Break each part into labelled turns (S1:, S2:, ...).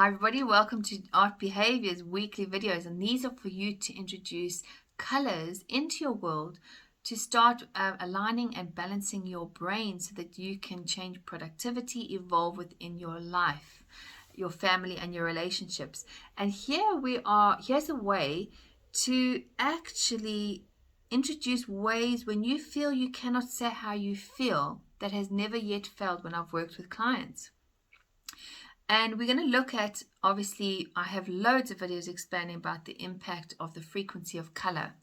S1: Hi everybody, welcome to Art Behavior's weekly videos, and these are for you to introduce colors into your world to start aligning and balancing your brain so that you can change productivity, evolve within your life, your family and your relationships. And here's a way to actually introduce ways when you feel you cannot say how you feel that has never yet failed when I've worked with clients. And we're going to look at, obviously, I have loads of videos explaining about the impact of the frequency of color.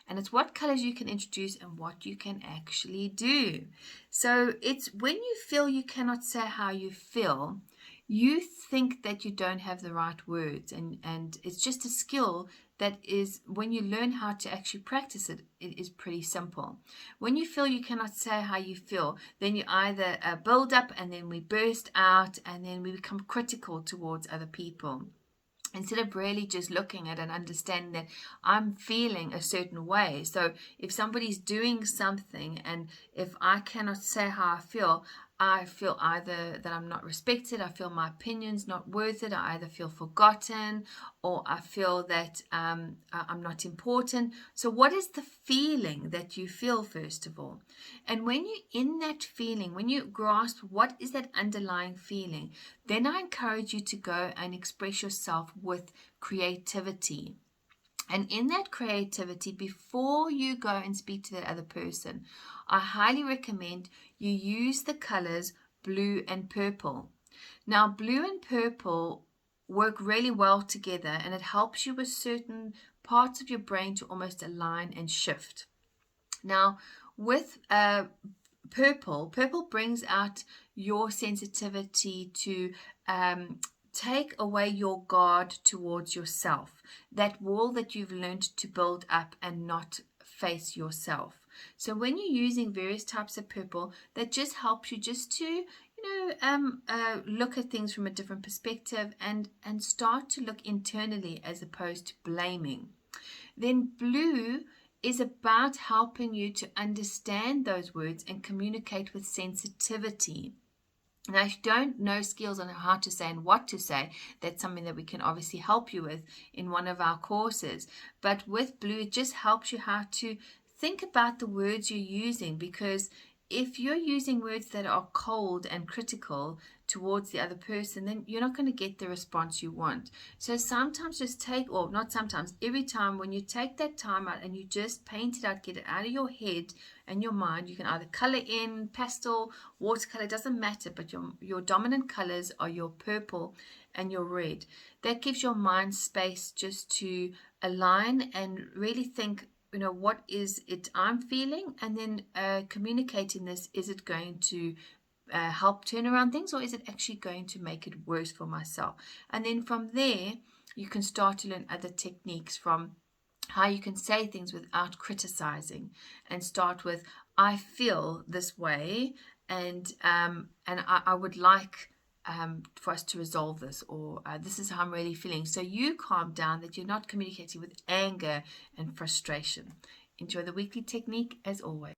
S1: And it's what colors you can introduce and what you can actually do. So it's when you feel you cannot say how you feel, you think that you don't have the right words. And it's just a skill that is, when you learn how to actually practice it, it is pretty simple. When you feel you cannot say how you feel, then you either build up and then we burst out and then we become critical towards other people. Instead of really just looking at and understanding that I'm feeling a certain way. So if somebody's doing something and if I cannot say how I feel either that I'm not respected, I feel my opinion's not worth it, I either feel forgotten or I feel that I'm not important. So what is the feeling that you feel, first of all? And when you're in that feeling, when you grasp what is that underlying feeling, then I encourage you to go and express yourself with creativity. And in that creativity, before you go and speak to that other person, I highly recommend you use the colors blue and purple. Now, blue and purple work really well together, and it helps you with certain parts of your brain to almost align and shift. Now, with purple brings out your sensitivity to take away your guard towards yourself, that wall that you've learned to build up and not face yourself. So when you're using various types of purple, that just helps you just to look at things from a different perspective and start to look internally as opposed to blaming. Then blue is about helping you to understand those words and communicate with sensitivity. Now, if you don't know skills on how to say and what to say, that's something that we can obviously help you with in one of our courses. But with blue, it just helps you how to think about the words you're using, because if you're using words that are cold and critical towards the other person, then you're not going to get the response you want. So sometimes just take, or not sometimes, every time when you take that time out and you just paint it out, get it out of your head and your mind, you can either color in, pastel, watercolor, doesn't matter, but your dominant colors are your purple and your red. That gives your mind space just to align and really think, what is it I'm feeling? And then communicating this, is it going to help turn around things, or is it actually going to make it worse for myself? And then from there, you can start to learn other techniques from how you can say things without criticizing, and start with, I feel this way, and I would like for us to resolve this, or this is how I'm really feeling. So you calm down, that you're not communicating with anger and frustration. Enjoy the weekly technique as always.